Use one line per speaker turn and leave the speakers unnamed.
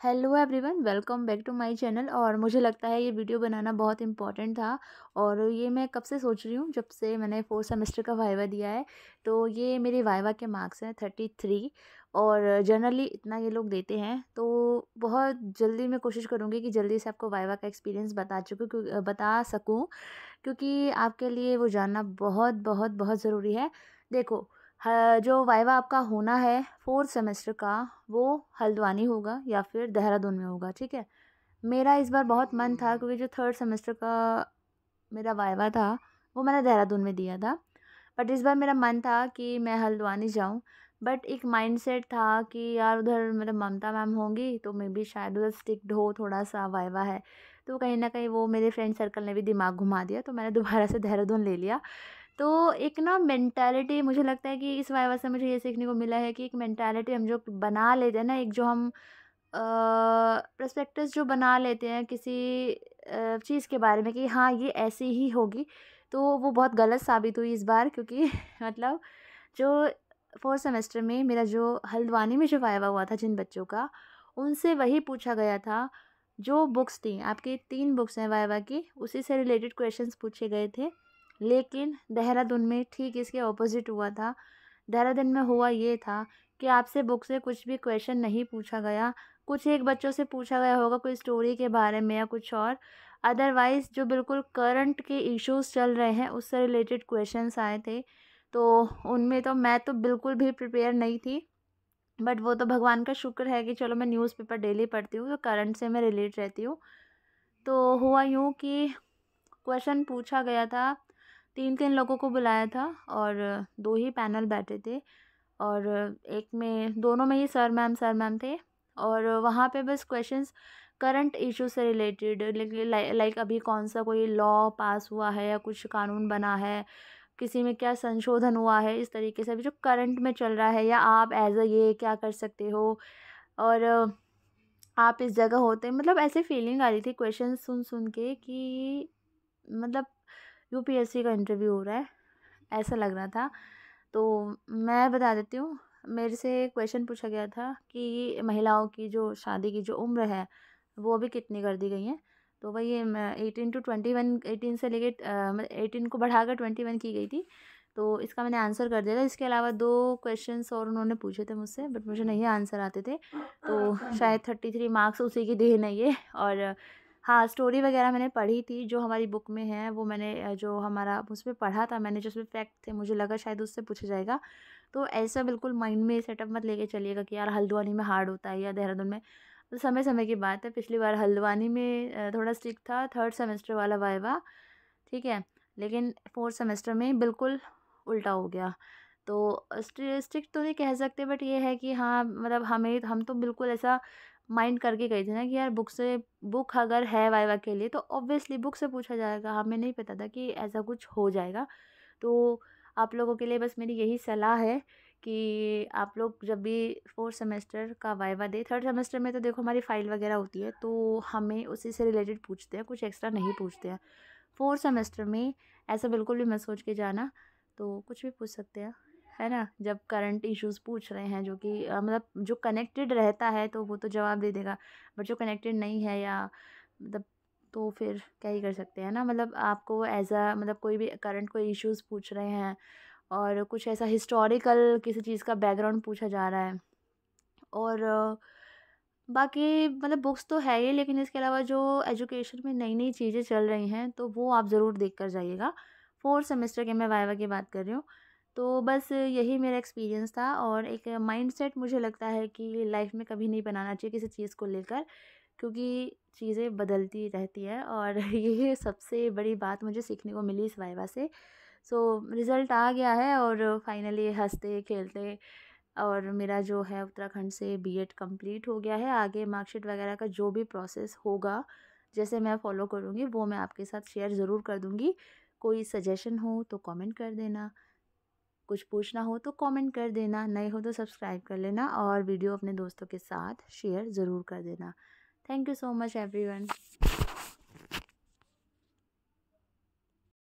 Hello everyone, welcome back to my channel. और मुझे लगता है ये वीडियो बनाना बहुत इम्पॉर्टेंट था। और ये मैं कब से सोच रही हूँ, जब से मैंने फोर्थ सेमेस्टर का वाइवा दिया है। तो ये मेरे वाइवा के मार्क्स हैं 33। और जनरली इतना ये लोग देते हैं, तो बहुत जल्दी मैं कोशिश करूँगी कि जल्दी से आपको वाइवा का एक्सपीरियंस बता सकूँ, क्योंकि आपके लिए वो जानना बहुत बहुत बहुत ज़रूरी है। देखो, जो वाइवा आपका होना है फोर्थ सेमेस्टर का, वो हल्द्वानी होगा या फिर देहरादून में होगा, ठीक है। मेरा इस बार बहुत मन था, क्योंकि जो थर्ड सेमेस्टर का मेरा वाइवा था वो मैंने देहरादून में दिया था। बट इस बार मेरा मन था कि मैं हल्द्वानी जाऊं। बट एक माइंडसेट था कि यार उधर मतलब ममता मैम होंगी, तो मे बी शायद उधर स्टिक्ड हो, थोड़ा सा वाइवा है। तो कहीं ना कहीं वो मेरे फ्रेंड सर्कल ने भी दिमाग घुमा दिया, तो मैंने दोबारा से देहरादून ले लिया। तो एक ना मेंटालिटी, मुझे लगता है कि इस वाइवा से मुझे ये सीखने को मिला है कि एक मेंटालिटी हम जो बना लेते हैं ना, एक जो हम पर्सपेक्टिव्स जो बना लेते हैं किसी चीज़ के बारे में कि हाँ ये ऐसी ही होगी, तो वो बहुत गलत साबित हुई इस बार। क्योंकि मतलब जो फोर्थ सेमेस्टर में मेरा जो हल्द्वानी में जो वाइवा हुआ था जिन बच्चों का, उनसे वही पूछा गया था। जो बुक्स थी, आपकी 3 बुक्स हैं वाइवा की, उसी से रिलेटेड क्वेश्चंस पूछे गए थे। लेकिन देहरादून में ठीक इसके ऑपोजिट हुआ था। देहरादून में हुआ ये था कि आपसे बुक से कुछ भी क्वेश्चन नहीं पूछा गया। कुछ एक बच्चों से पूछा गया होगा कोई स्टोरी के बारे में या कुछ और। अदरवाइज़ जो बिल्कुल करंट के इश्यूज चल रहे हैं उससे रिलेटेड क्वेश्चंस आए थे। तो उनमें तो मैं तो बिल्कुल भी प्रिपेयर नहीं थी। बट वो तो भगवान का शुक्र है कि चलो मैं न्यूज़पेपर डेली पढ़ती हूँ, तो करंट से मैं रिलेट रहती हूँ। तो हुआ यूँ कि क्वेश्चन पूछा गया था, 3-3 लोगों को बुलाया था और 2 ही पैनल बैठे थे। और एक में, दोनों में ही सर मैम थे। और वहाँ पे बस क्वेश्चंस करंट इशू से रिलेटेड, लाइक अभी कौन सा कोई लॉ पास हुआ है या कुछ कानून बना है, किसी में क्या संशोधन हुआ है, इस तरीके से अभी जो करंट में चल रहा है, या आप एज अ ये क्या कर सकते हो। और आप इस जगह होते, मतलब ऐसे फीलिंग आ रही थी क्वेश्चन सुन सुन के कि मतलब यूपीएससी का इंटरव्यू हो रहा है, ऐसा लग रहा था। तो मैं बता देती हूँ, मेरे से क्वेश्चन पूछा गया था कि महिलाओं की जो शादी की जो उम्र है वो अभी कितनी कर दी गई है। तो वही 18 to 21, 18 से लेके 18 को बढ़ाकर 21 की गई थी। तो इसका मैंने आंसर कर दिया था। इसके अलावा 2 क्वेश्चंस और उन्होंने पूछे थे मुझसे, बट मुझे नहीं आंसर आते थे। तो शायद 33 मार्क्स उसी की देन है ये। और हाँ, स्टोरी वगैरह मैंने पढ़ी थी जो हमारी बुक में है, वो मैंने जो हमारा उसमें पढ़ा था मैंने, जो उसमें फैक्ट थे, मुझे लगा शायद उससे पूछा जाएगा। तो ऐसा बिल्कुल माइंड में सेटअप मत लेके चलिएगा कि यार हल्द्वानी में हार्ड होता है या देहरादून में। तो समय समय की बात है, पिछली बार हल्द्वानी में थोड़ा स्ट्रिक्ट था थर्ड सेमेस्टर वाला वाइवा, ठीक है। लेकिन फोर्थ सेमेस्टर में बिल्कुल उल्टा हो गया। तो स्ट्रिक्ट तो नहीं कह सकते, बट ये है कि हाँ, मतलब हम तो बिल्कुल ऐसा माइंड करके गए थे ना कि यार बुक अगर है वाइवा के लिए तो ऑब्वियसली बुक से पूछा जाएगा। हमें नहीं पता था कि ऐसा कुछ हो जाएगा। तो आप लोगों के लिए बस मेरी यही सलाह है कि आप लोग जब भी फोर्थ सेमेस्टर का वाइवा दे, थर्ड सेमेस्टर में तो देखो हमारी फाइल वगैरह होती है, तो हमें उसी से रिलेटेड पूछते हैं, कुछ एक्स्ट्रा नहीं पूछते हैं। फोर्थ सेमेस्टर में ऐसा बिल्कुल भी मत सोच के जाना, तो कुछ भी पूछ सकते हैं, है ना। जब करंट इश्यूज पूछ रहे हैं जो कि मतलब जो कनेक्टेड रहता है तो वो तो जवाब दे देगा। बट जो कनेक्टेड नहीं है या मतलब, तो फिर क्या ही कर सकते हैं ना। मतलब आपको एज अ मतलब कोई भी करंट कोई इश्यूज पूछ रहे हैं और कुछ ऐसा हिस्टोरिकल किसी चीज़ का बैकग्राउंड पूछा जा रहा है। और बाकी मतलब बुक्स तो है ही, लेकिन इसके अलावा जो एजुकेशन में नई नई चीज़ें चल रही हैं तो वो आप ज़रूर देख कर जाइएगा। फोर्थ सेमेस्टर के मैं वाइवा की बात कर रही हूँ। तो बस यही मेरा एक्सपीरियंस था। और एक माइंडसेट मुझे लगता है कि लाइफ में कभी नहीं बनाना चाहिए किसी चीज़ को लेकर, क्योंकि चीज़ें बदलती रहती है। और ये सबसे बड़ी बात मुझे सीखने को मिली इस वाइवा से। सो रिज़ल्ट आ गया है और फाइनली हंसते खेलते, और मेरा जो है उत्तराखंड से बीएड कंप्लीट हो गया है। आगे मार्कशीट वगैरह का जो भी प्रोसेस होगा, जैसे मैं फ़ॉलो करूँगी वो मैं आपके साथ शेयर ज़रूर कर दूँगी। कोई सजेशन हो तो कमेंट कर देना, कुछ पूछना हो तो कमेंट कर देना, नए हो तो सब्सक्राइब कर लेना और वीडियो अपने दोस्तों के साथ शेयर ज़रूर कर देना। Thank you so much everyone.